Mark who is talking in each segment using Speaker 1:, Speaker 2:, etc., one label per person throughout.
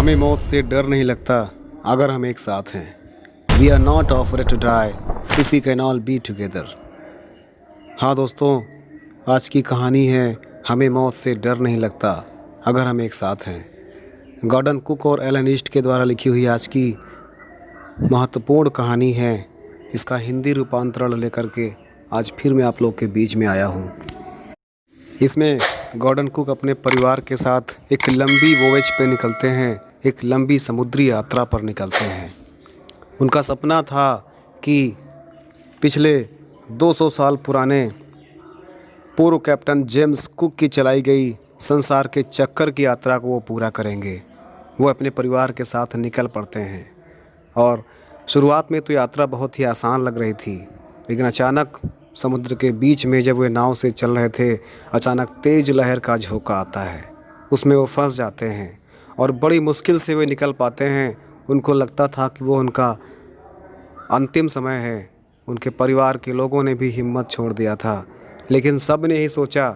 Speaker 1: हमें मौत से डर नहीं लगता अगर हम एक साथ हैं। We are not afford to die if we can all be together. हाँ दोस्तों, आज की कहानी है हमें मौत से डर नहीं लगता अगर हम एक साथ हैं। गॉर्डन कुक और एलन ईस्ट के द्वारा लिखी हुई आज की महत्वपूर्ण कहानी है। इसका हिंदी रूपांतरण लेकर के आज फिर मैं आप लोग के बीच में आया हूँ। इसमें गॉर्डन कुक अपने परिवार के साथ एक लंबी वोयेज पे निकलते हैं, एक लंबी समुद्री यात्रा पर निकलते हैं। उनका सपना था कि पिछले 200 साल पुराने पूर्व कैप्टन जेम्स कुक की चलाई गई संसार के चक्कर की यात्रा को वो पूरा करेंगे। वो अपने परिवार के साथ निकल पड़ते हैं और शुरुआत में तो यात्रा बहुत ही आसान लग रही थी, लेकिन अचानक समुद्र के बीच में जब वे नाव से चल रहे थे, अचानक तेज़ लहर का झोंका आता है। उसमें वो फंस जाते हैं और बड़ी मुश्किल से वे निकल पाते हैं। उनको लगता था कि वो उनका अंतिम समय है। उनके परिवार के लोगों ने भी हिम्मत छोड़ दिया था, लेकिन सब ने ही सोचा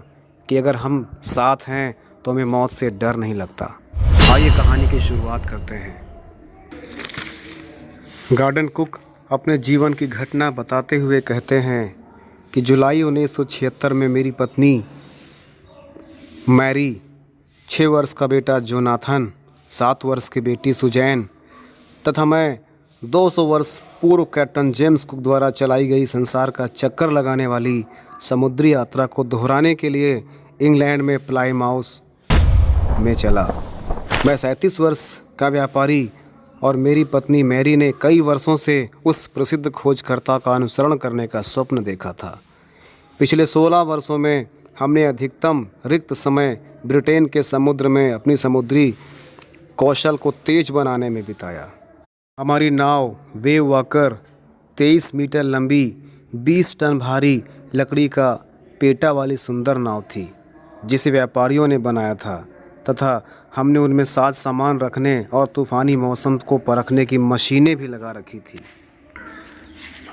Speaker 1: कि अगर हम साथ हैं तो हमें मौत से डर नहीं लगता। आइए कहानी की शुरुआत करते हैं। गॉर्डन कुक अपने जीवन की घटना बताते हुए कहते हैं कि जुलाई 1976 में मेरी पत्नी मैरी, 6 वर्ष का बेटा जोनाथन, 7 वर्ष की बेटी सुजैन तथा मैं 200 वर्ष पूर्व कैप्टन जेम्स कुक द्वारा चलाई गई संसार का चक्कर लगाने वाली समुद्री यात्रा को दोहराने के लिए इंग्लैंड में प्लाईमाउथ में चला। मैं 37 वर्ष का व्यापारी और मेरी पत्नी मैरी ने कई वर्षों से उस प्रसिद्ध खोजकर्ता का अनुसरण करने का स्वप्न देखा था। पिछले 16 वर्षों में हमने अधिकतम रिक्त समय ब्रिटेन के समुद्र में अपनी समुद्री कौशल को तेज बनाने में बिताया। हमारी नाव वेव वॉकर 23 मीटर लंबी, 20 टन भारी लकड़ी का पेटा वाली सुंदर नाव थी, जिसे व्यापारियों ने बनाया था तथा हमने उनमें साज सामान रखने और तूफ़ानी मौसम को परखने की मशीनें भी लगा रखी थी।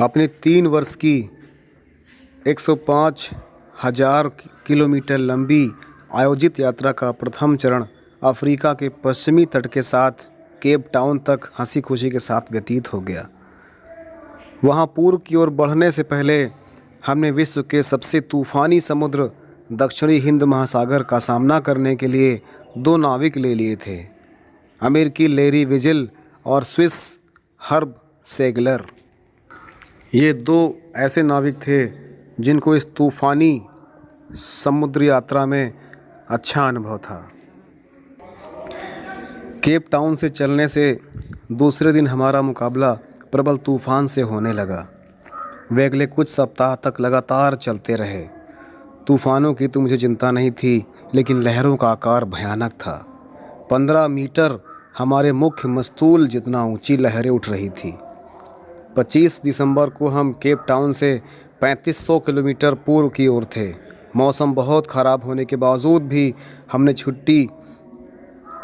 Speaker 1: अपने 3 वर्ष की 105,000 किलोमीटर लंबी आयोजित यात्रा का प्रथम चरण अफ्रीका के पश्चिमी तट के साथ केप टाउन तक हंसी खुशी के साथ व्यतीत हो गया। वहां पूर्व की ओर बढ़ने से पहले हमने विश्व के सबसे तूफ़ानी समुद्र दक्षिणी हिंद महासागर का सामना करने के लिए 2 नाविक ले लिए थे, अमेरिकी लैरी विजिल और स्विस हर्ब सेगलर। ये 2 ऐसे नाविक थे जिनको इस तूफ़ानी समुद्री यात्रा में अच्छा अनुभव था। केप टाउन से चलने से दूसरे दिन हमारा मुकाबला प्रबल तूफ़ान से होने लगा। वे अगले कुछ सप्ताह तक लगातार चलते रहे। तूफ़ानों की तो मुझे चिंता नहीं थी, लेकिन लहरों का आकार भयानक था। 15 मीटर हमारे मुख्य मस्तूल जितना ऊंची लहरें उठ रही थी। 25 दिसंबर को हम केप टाउन से 3500 किलोमीटर पूर्व की ओर थे। मौसम बहुत ख़राब होने के बावजूद भी हमने छुट्टी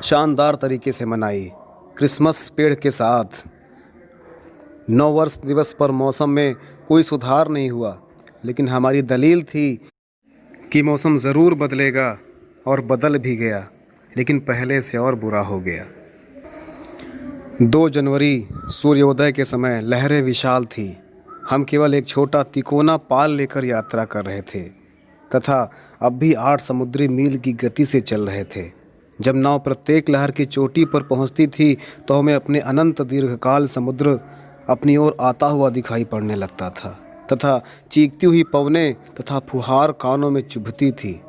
Speaker 1: शानदार तरीके से मनाई, क्रिसमस पेड़ के साथ। 9 वर्ष दिवस पर मौसम में कोई सुधार नहीं हुआ, लेकिन हमारी दलील थी कि मौसम ज़रूर बदलेगा, और बदल भी गया, लेकिन पहले से और बुरा हो गया। 2 जनवरी सूर्योदय के समय लहरें विशाल थी। हम केवल एक छोटा तिकोना पाल लेकर यात्रा कर रहे थे तथा अब भी 8 समुद्री मील की गति से चल रहे थे। जब नाव प्रत्येक लहर की चोटी पर पहुंचती थी तो हमें अपने अनंत दीर्घकाल समुद्र अपनी ओर आता हुआ दिखाई पड़ने लगता था तथा चीखती हुई पवनें तथा फुहार कानों में चुभती थी।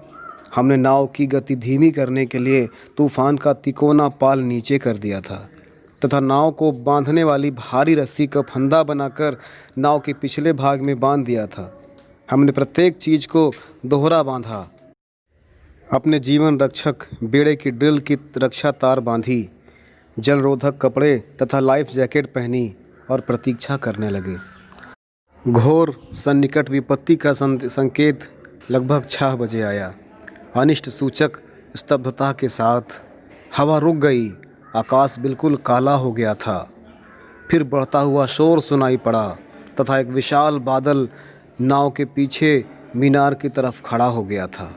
Speaker 1: हमने नाव की गति धीमी करने के लिए तूफान का तिकोना पाल नीचे कर दिया था तथा नाव को बांधने वाली भारी रस्सी का फंदा बनाकर नाव के पिछले भाग में बांध दिया था। हमने प्रत्येक चीज़ को दोहरा बांधा। अपने जीवन रक्षक बेड़े की ड्रिल की रक्षा तार बांधी, जलरोधक कपड़े तथा लाइफ जैकेट पहनी और प्रतीक्षा करने लगे। घोर सन्निकट विपत्ति का संकेत लगभग 6 बजे आया। अनिष्ट सूचक स्तब्धता के साथ हवा रुक गई। आकाश बिल्कुल काला हो गया था। फिर बढ़ता हुआ शोर सुनाई पड़ा तथा एक विशाल बादल नाव के पीछे मीनार की तरफ खड़ा हो गया था।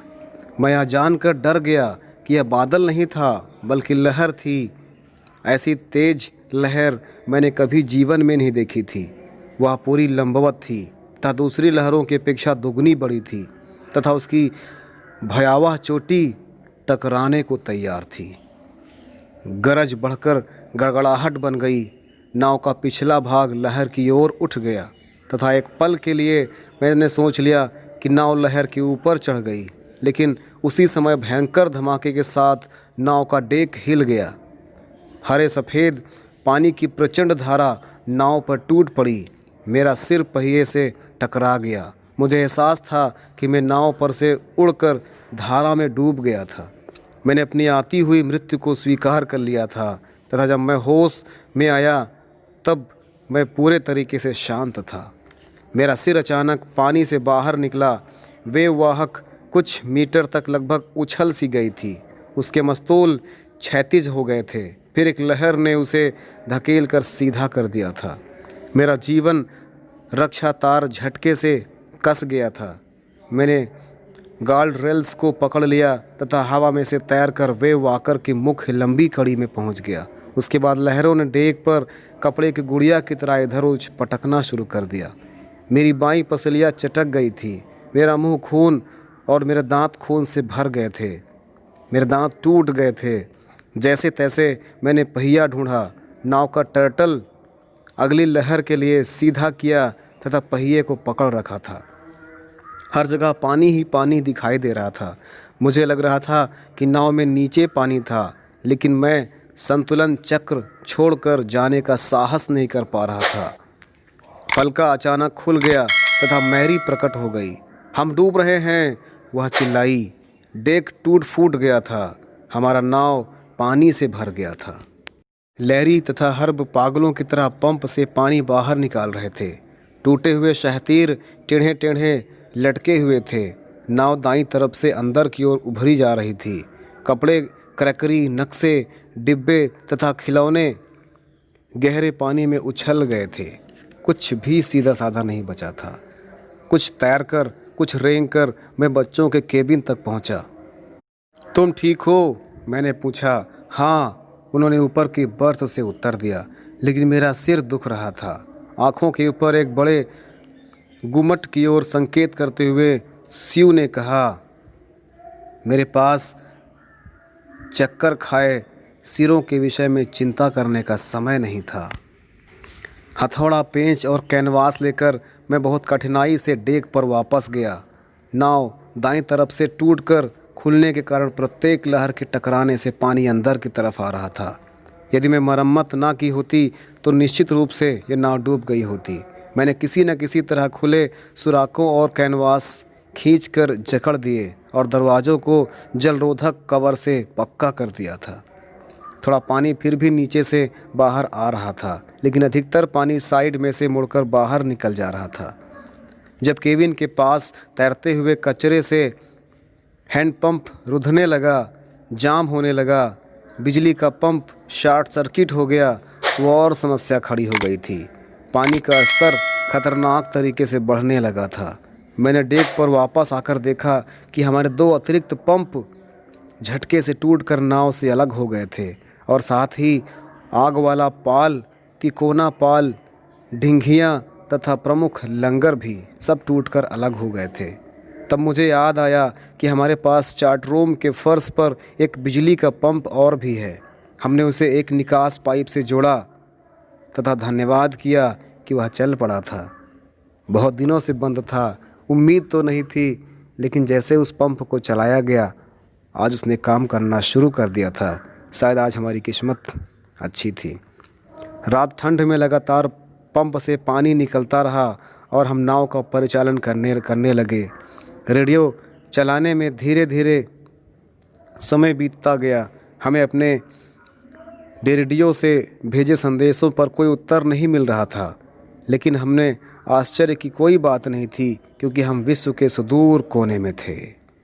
Speaker 1: मैं यह जानकर डर गया कि यह बादल नहीं था, बल्कि लहर थी ऐसी तेज लहर मैंने कभी जीवन में नहीं देखी थी। वह पूरी लंबवत थी तथा दूसरी लहरों की अपेक्षा दुगनी बड़ी थी तथा उसकी भयावह चोटी टकराने को तैयार थी। गरज बढ़कर गड़गड़ाहट बन गई। नाव का पिछला भाग लहर की ओर उठ गया तथा एक पल के लिए मैंने सोच लिया कि नाव लहर के ऊपर चढ़ गई, लेकिन उसी समय भयंकर धमाके के साथ नाव का डेक हिल गया। हरे सफ़ेद पानी की प्रचंड धारा नाव पर टूट पड़ी। मेरा सिर पहिए से टकरा गया। मुझे एहसास था कि मैं नाव पर से उड़कर धारा में डूब गया था। मैंने अपनी आती हुई मृत्यु को स्वीकार कर लिया था तथा जब मैं होश में आया तब मैं पूरे तरीके से शांत था। मेरा सिर अचानक पानी से बाहर निकला। वेववाहक कुछ मीटर तक लगभग उछल सी गई थी। उसके मस्तूल क्षैतिज हो गए थे। फिर एक लहर ने उसे धकेल कर सीधा कर दिया था। मेरा जीवन रक्षा तार झटके से कस गया था। मैंने गार्ड रेल्स को पकड़ लिया तथा हवा में से तैरकर वेव वाकर की मुख्य लंबी कड़ी में पहुंच गया। उसके बाद लहरों ने डेक पर कपड़े की गुड़िया की तरह इधर उधर पटकना शुरू कर दिया। मेरी बाईं पसलियाँ चटक गई थी। मेरा मुंह खून और मेरे दांत खून से भर गए थे। मेरे दांत टूट गए थे। जैसे तैसे मैंने पहिया ढूंढा, नाव का टर्टल अगली लहर के लिए सीधा किया तथा पहिए को पकड़ रखा था। हर जगह पानी ही पानी दिखाई दे रहा था। मुझे लग रहा था कि नाव में नीचे पानी था, लेकिन मैं संतुलन चक्र छोड़कर जाने का साहस नहीं कर पा रहा था। पलका अचानक खुल गया तथा मैरी प्रकट हो गई। हम डूब रहे हैं, वह चिल्लाई। डेक टूट फूट गया था। हमारा नाव पानी से भर गया था। लैरी तथा हर्ब पागलों की तरह पंप से पानी बाहर निकाल रहे थे। टूटे हुए शहतीर टेढ़े टेढ़े लटके हुए थे। नाव दाईं तरफ से अंदर की ओर उभरी जा रही थी। कपड़े, क्रैकरी, नक्शे, डिब्बे तथा खिलौने गहरे पानी में उछल गए थे। कुछ भी सीधा साधा नहीं बचा था। कुछ तैरकर, कुछ रेंगकर मैं बच्चों के केबिन तक पहुंचा। तुम ठीक हो? मैंने पूछा। हाँ, उन्होंने ऊपर की बर्थ से उत्तर दिया, लेकिन मेरा सिर दुख रहा था। आँखों के ऊपर एक बड़े गुम्मट की ओर संकेत करते हुए स्यू ने कहा, मेरे पास चक्कर खाए सिरों के विषय में चिंता करने का समय नहीं था। हथौड़ा, पेंच और कैनवास लेकर मैं बहुत कठिनाई से डेक पर वापस गया। नाव दाईं तरफ से टूटकर खुलने के कारण प्रत्येक लहर के टकराने से पानी अंदर की तरफ आ रहा था। यदि मैं मरम्मत ना की होती तो निश्चित रूप से यह नाव डूब गई होती। मैंने किसी न किसी तरह खुले सुराखों और कैनवास खींचकर जकड़ दिए और दरवाज़ों को जलरोधक कवर से पक्का कर दिया था। थोड़ा पानी फिर भी नीचे से बाहर आ रहा था, लेकिन अधिकतर पानी साइड में से मुड़कर बाहर निकल जा रहा था। जब केबिन के पास तैरते हुए कचरे से हैंडपंप रुधने लगा, जाम होने लगा, बिजली का पंप शॉर्ट सर्किट हो गया, तो और समस्या खड़ी हो गई थी। पानी का स्तर खतरनाक तरीके से बढ़ने लगा था। मैंने डेक पर वापस आकर देखा कि हमारे 2 अतिरिक्त पंप झटके से टूटकर नाव से अलग हो गए थे और साथ ही आग वाला पाल, तिकोना पाल, ढिंघियाँ तथा प्रमुख लंगर भी सब टूटकर अलग हो गए थे। तब मुझे याद आया कि हमारे पास चार्ट रूम के फर्श पर एक बिजली का पंप और भी है। हमने उसे एक निकास पाइप से जोड़ा तथा धन्यवाद किया कि वह चल पड़ा था। बहुत दिनों से बंद था। उम्मीद तो नहीं थी, लेकिन जैसे उस पंप को चलाया गया, आज उसने काम करना शुरू कर दिया था। शायद आज हमारी किस्मत अच्छी थी। रात ठंड में लगातार पंप से पानी निकलता रहा और हम नाव का परिचालन करने लगे। रेडियो चलाने में धीरे धीरे समय बीतता गया। हमें अपने रेडियो से भेजे संदेशों पर कोई उत्तर नहीं मिल रहा था, लेकिन हमने आश्चर्य की कोई बात नहीं थी, क्योंकि हम विश्व के सुदूर कोने में थे।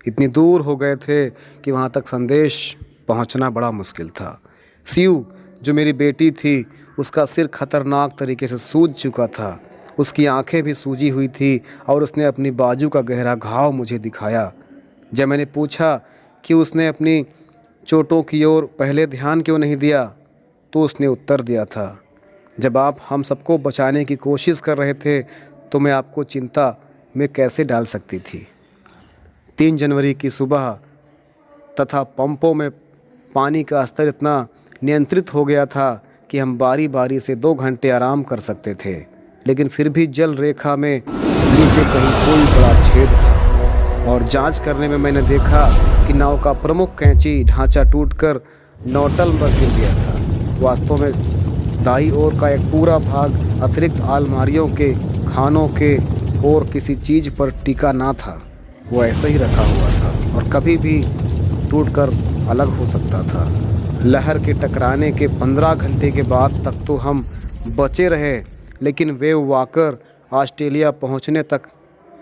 Speaker 1: इतनी दूर हो गए थे कि वहाँ तक संदेश पहुँचना बड़ा मुश्किल था। स्यू, जो मेरी बेटी थी, उसका सिर खतरनाक तरीके से सूज चुका था। उसकी आंखें भी सूजी हुई थी और उसने अपनी बाजू का गहरा घाव मुझे दिखाया। जब मैंने पूछा कि उसने अपनी चोटों की ओर पहले ध्यान क्यों नहीं दिया, तो उसने उत्तर दिया था, जब आप हम सबको बचाने की कोशिश कर रहे थे तो मैं आपको चिंता में कैसे डाल सकती थी। 3 जनवरी की सुबह तथा पंपों में पानी का स्तर इतना नियंत्रित हो गया था कि हम बारी बारी से 2 घंटे आराम कर सकते थे, लेकिन फिर भी जल रेखा में नीचे कहीं कोई बड़ा छेद था और जांच करने में मैंने देखा कि नाव का प्रमुख कैंची ढांचा टूटकर नौटल पर गिर गया था। वास्तव में दाईं ओर का एक पूरा भाग अतिरिक्त अलमारियों के, खानों के और किसी चीज़ पर टिका ना था, वो ऐसे ही रखा हुआ था और कभी भी टूटकर अलग हो सकता था। लहर के टकराने के 15 घंटे के बाद तक तो हम बचे रहे, लेकिन वेव वॉकर ऑस्ट्रेलिया पहुंचने तक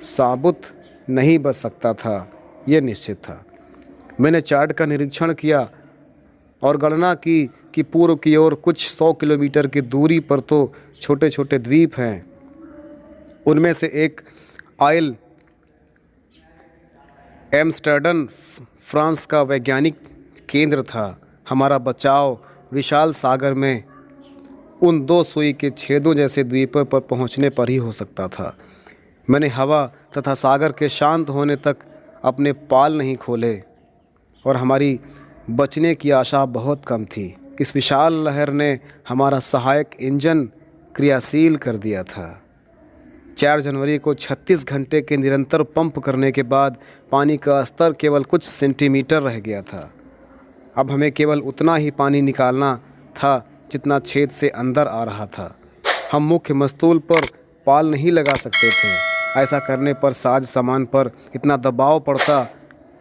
Speaker 1: साबुत नहीं बच सकता था, यह निश्चित था। मैंने चार्ट का निरीक्षण किया और गणना की कि पूर्व की ओर कुछ 100 किलोमीटर की दूरी पर तो छोटे छोटे द्वीप हैं। उनमें से एक आइल एम्स्टर्डम फ्रांस का वैज्ञानिक केंद्र था। हमारा बचाव विशाल सागर में उन 2 सुई के छेदों जैसे द्वीपों पर पहुंचने पर ही हो सकता था। मैंने हवा तथा सागर के शांत होने तक अपने पाल नहीं खोले और हमारी बचने की आशा बहुत कम थी। इस विशाल लहर ने हमारा सहायक इंजन क्रियाशील कर दिया था। 4 जनवरी को 36 घंटे के निरंतर पंप करने के बाद पानी का स्तर केवल कुछ सेंटीमीटर रह गया था। अब हमें केवल उतना ही पानी निकालना था जितना छेद से अंदर आ रहा था। हम मुख्य मस्तूल पर पाल नहीं लगा सकते थे। ऐसा करने पर साज सामान पर इतना दबाव पड़ता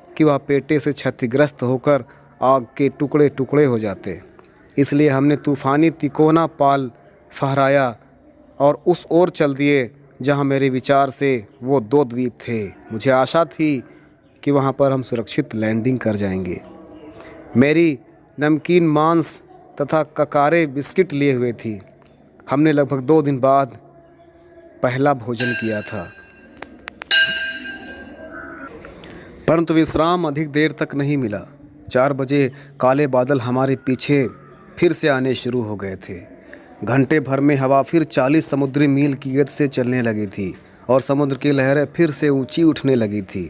Speaker 1: कि वह पेटे से क्षतिग्रस्त होकर आग के टुकड़े टुकड़े हो जाते। इसलिए हमने तूफ़ानी तिकोना पाल फहराया और उस ओर चल दिए जहां मेरे विचार से वो 2 द्वीप थे। मुझे आशा थी कि वहां पर हम सुरक्षित लैंडिंग कर जाएंगे। मेरी नमकीन मांस तथा ककारे बिस्किट लिए हुए थी। हमने लगभग 2 दिन बाद पहला भोजन किया था, परंतु विश्राम अधिक देर तक नहीं मिला। 4 बजे काले बादल हमारे पीछे फिर से आने शुरू हो गए थे। घंटे भर में हवा फिर 40 समुद्री मील की गति से चलने लगी थी और समुद्र की लहरें फिर से ऊंची उठने लगी थी।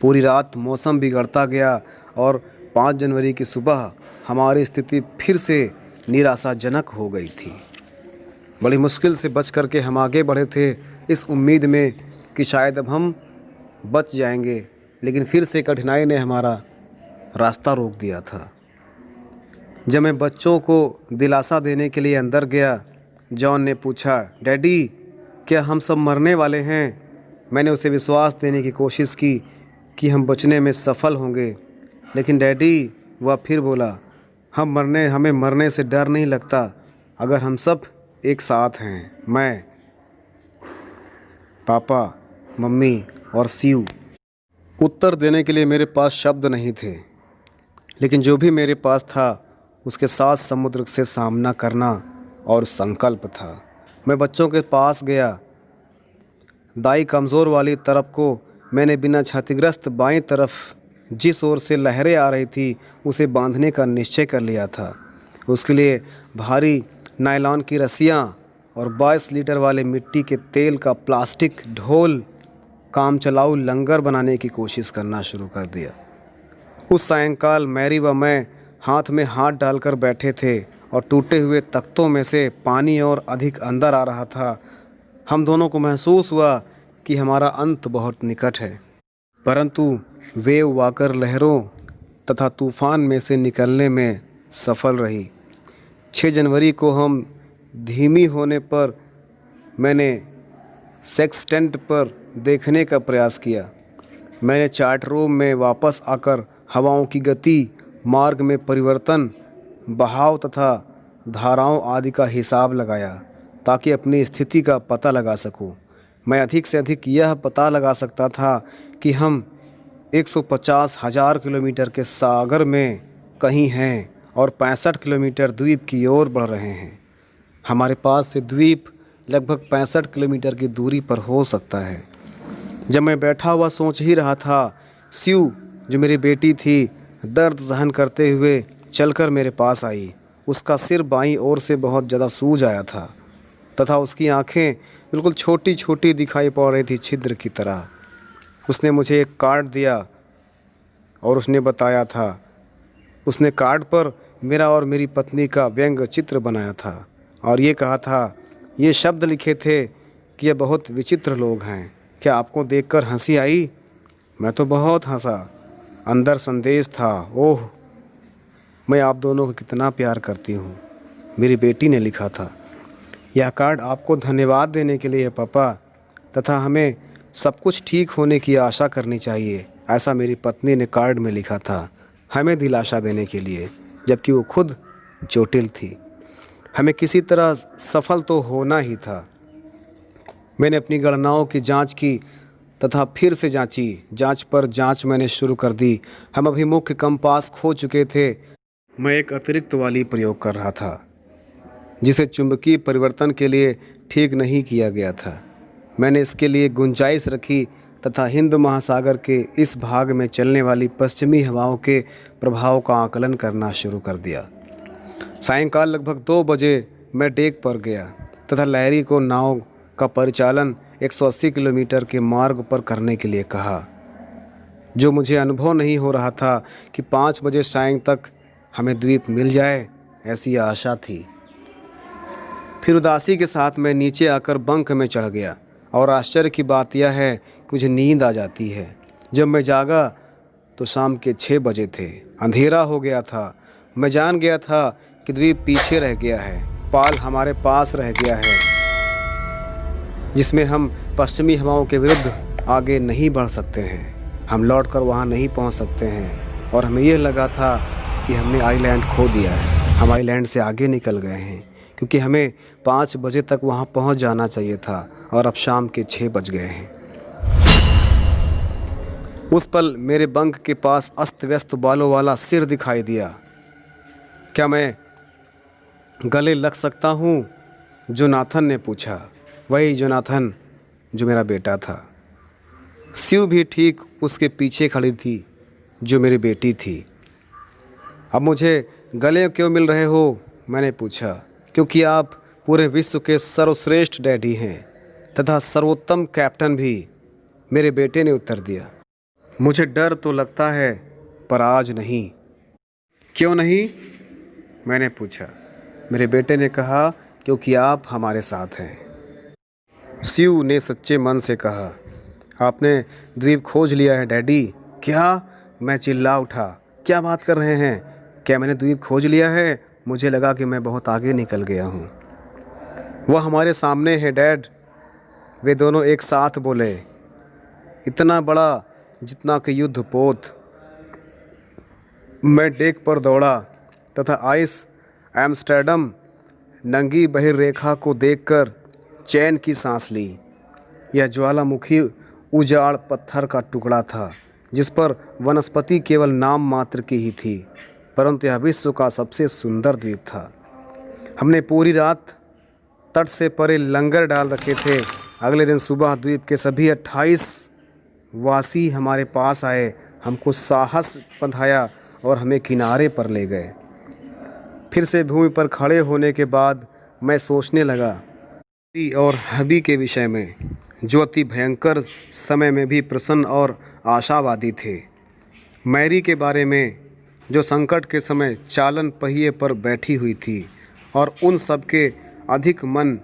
Speaker 1: पूरी रात मौसम बिगड़ता गया और 5 जनवरी की सुबह हमारी स्थिति फिर से निराशाजनक हो गई थी। बड़ी मुश्किल से बच करके हम आगे बढ़े थे, इस उम्मीद में कि शायद अब हम बच जाएंगे, लेकिन फिर से कठिनाई ने हमारा रास्ता रोक दिया था। जब मैं बच्चों को दिलासा देने के लिए अंदर गया, जॉन ने पूछा, डैडी क्या हम सब मरने वाले हैं? मैंने उसे विश्वास देने की कोशिश की कि हम बचने में सफल होंगे, लेकिन डैडी, वह फिर बोला, हमें मरने से डर नहीं लगता अगर हम सब एक साथ हैं। मैं, पापा, मम्मी और सीयू। उत्तर देने के लिए मेरे पास शब्द नहीं थे, लेकिन जो भी मेरे पास था उसके साथ समुद्र से सामना करना और संकल्प था। मैं बच्चों के पास गया। दाई कमज़ोर वाली तरफ को मैंने बिना क्षतिग्रस्त बाईं तरफ जिस ओर से लहरें आ रही थी उसे बांधने का निश्चय कर लिया था। उसके लिए भारी नायलॉन की रस्सियाँ और 22 लीटर वाले मिट्टी के तेल का प्लास्टिक ढोल काम चलाऊ लंगर बनाने की कोशिश करना शुरू कर दिया। उस सायंकाल मैरी व मैं हाथ में हाथ डालकर बैठे थे और टूटे हुए तख्तों में से पानी और अधिक अंदर आ रहा था। हम दोनों को महसूस हुआ कि हमारा अंत बहुत निकट है, परंतु वेव वॉकर लहरों तथा तूफ़ान में से निकलने में सफल रही। 6 जनवरी को हम धीमी होने पर मैंने सेक्सटेंट पर देखने का प्रयास किया। मैंने चार्ट रूम में वापस आकर हवाओं की गति, मार्ग में परिवर्तन, बहाव तथा धाराओं आदि का हिसाब लगाया ताकि अपनी स्थिति का पता लगा सकूं। मैं अधिक से अधिक यह पता लगा सकता था कि हम 150,000 किलोमीटर के सागर में कहीं हैं और 65 किलोमीटर द्वीप की ओर बढ़ रहे हैं। हमारे पास से द्वीप लगभग 65 किलोमीटर की दूरी पर हो सकता है। जब मैं बैठा हुआ सोच ही रहा था, स्यू जो मेरी बेटी थी दर्द सहन करते हुए चलकर मेरे पास आई उसका सिर बाईं ओर से बहुत ज़्यादा सूज आया था तथा उसकी आंखें बिल्कुल छोटी छोटी दिखाई पड़ रही थी, छिद्र की तरह। उसने मुझे एक कार्ड दिया और उसने बताया था, उसने कार्ड पर मेरा और मेरी पत्नी का व्यंग चित्र बनाया था और ये कहा था, ये शब्द लिखे थे कि ये बहुत विचित्र लोग हैं। क्या आपको देखकर हंसी आई? मैं तो बहुत हंसा। अंदर संदेश था, ओह मैं आप दोनों को कितना प्यार करती हूँ। मेरी बेटी ने लिखा था, यह कार्ड आपको धन्यवाद देने के लिए है पापा, तथा हमें सब कुछ ठीक होने की आशा करनी चाहिए, ऐसा मेरी पत्नी ने कार्ड में लिखा था, हमें दिलासा देने के लिए, जबकि वो खुद चोटिल थी। हमें किसी तरह सफल तो होना ही था। मैंने अपनी गणनाओं की जांच की तथा फिर से जांची। जांच पर जांच मैंने शुरू कर दी। हम अभी मुख्य कंपास खो चुके थे। मैं एक अतिरिक्त वाली प्रयोग कर रहा था जिसे चुंबकीय परिवर्तन के लिए ठीक नहीं किया गया था। मैंने इसके लिए गुंजाइश रखी तथा हिंद महासागर के इस भाग में चलने वाली पश्चिमी हवाओं के प्रभाव का आकलन करना शुरू कर दिया। सायंकाल लगभग 2 बजे मैं डेक पर गया तथा लहरी को नाव का परिचालन 180 किलोमीटर के मार्ग पर करने के लिए कहा, जो मुझे अनुभव नहीं हो रहा था कि 5 बजे सायं तक हमें द्वीप मिल जाए, ऐसी आशा थी। फिर उदासी के साथ मैं नीचे आकर बंक में चढ़ गया और आश्चर्य की बात यह है कि मुझे नींद आ जाती है। जब मैं जागा तो शाम के 6 बजे थे। अंधेरा हो गया था। मैं जान गया था कि द्वीप पीछे रह गया है, पाल हमारे पास रह गया है, जिसमें हम पश्चिमी हवाओं के विरुद्ध आगे नहीं बढ़ सकते हैं। हम लौटकर वहां नहीं पहुंच सकते हैं और हमें यह लगा था कि हमने आइलैंड खो दिया है। हम आइलैंड से आगे निकल गए हैं क्योंकि हमें 5 बजे तक वहां पहुंच जाना चाहिए था और अब शाम के 6 बज गए हैं। उस पल मेरे बंक के पास अस्त व्यस्त बालों वाला सिर दिखाई दिया। क्या मैं गले लग सकता हूँ? जोनाथन ने पूछा। वही जोनाथन जो मेरा बेटा था। स्यू भी ठीक उसके पीछे खड़ी थी, जो मेरी बेटी थी। अब मुझे गले क्यों मिल रहे हो? मैंने पूछा। क्योंकि आप पूरे विश्व के सर्वश्रेष्ठ डैडी हैं तथा सर्वोत्तम कैप्टन भी, मेरे बेटे ने उत्तर दिया। मुझे डर तो लगता है पर आज नहीं। क्यों नहीं? मैंने पूछा। मेरे बेटे ने कहा, क्योंकि आप हमारे साथ हैं। स्यू ने सच्चे मन से कहा, आपने द्वीप खोज लिया है डैडी। क्या? मैं चिल्ला उठा। क्या बात कर रहे हैं? क्या मैंने द्वीप खोज लिया है? मुझे लगा कि मैं बहुत आगे निकल गया हूँ। वह हमारे सामने है डैड, वे दोनों एक साथ बोले। इतना बड़ा जितना कि युद्ध पोत। मैं डेक पर दौड़ा तथा आइस एम्स्टर्डम नंगी बहिर्रेखा को देखकर चैन की सांस ली। यह ज्वालामुखी उजाड़ पत्थर का टुकड़ा था जिस पर वनस्पति केवल नाम मात्र की ही थी, परंतु यह विश्व का सबसे सुंदर द्वीप था। हमने पूरी रात तट से परे लंगर डाल रखे थे। अगले दिन सुबह द्वीप के सभी 28 वासी हमारे पास आए, हमको साहस बंधाया और हमें किनारे पर ले गए। फिर से भूमि पर खड़े होने के बाद मैं सोचने लगा और हबी के विषय में, जो अति भयंकर समय में भी प्रसन्न और आशावादी थे। मैरी के बारे में, जो संकट के समय चालन पहिए पर बैठी हुई थी, और उन सब के अधिक मन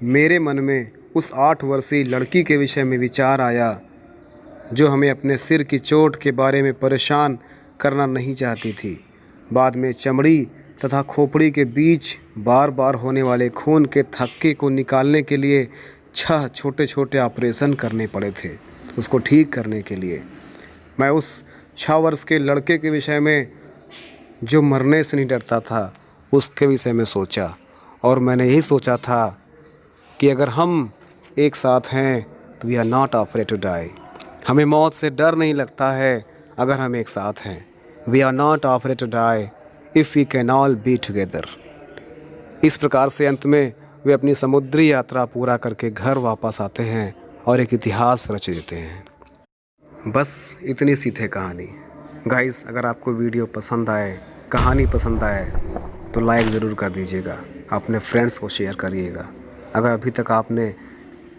Speaker 1: मेरे मन में उस 8 वर्षीय लड़की के विषय में विचार आया, जो हमें अपने सिर की चोट के बारे में परेशान करना नहीं चाहती थी। बाद में चमड़ी तथा खोपड़ी के बीच बार बार होने वाले खून के थक्के को निकालने के लिए 6 छोटे छोटे ऑपरेशन करने पड़े थे उसको ठीक करने के लिए। मैं उस 6 वर्ष के लड़के के विषय में, जो मरने से नहीं डरता था, उसके विषय में सोचा और मैंने यही सोचा था कि अगर हम एक साथ हैं तो we are not afraid to die. हमें मौत से डर नहीं लगता है अगर हम एक साथ हैं। We are not afraid to die if we can all be together. इस प्रकार से अंत में वे अपनी समुद्री यात्रा पूरा करके घर वापस आते हैं और एक इतिहास रच देते हैं। बस इतनी सी थी कहानी। गाइस, अगर आपको वीडियो पसंद आए, कहानी पसंद आए, तो लाइक ज़रूर कर दीजिएगा, अपने फ्रेंड्स को शेयर करिएगा। अगर अभी तक आपने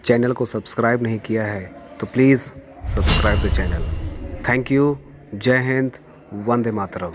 Speaker 1: चैनल को सब्सक्राइब नहीं किया है तो please subscribe the channel. Thank you. जय हिंद। वंदे मातरम।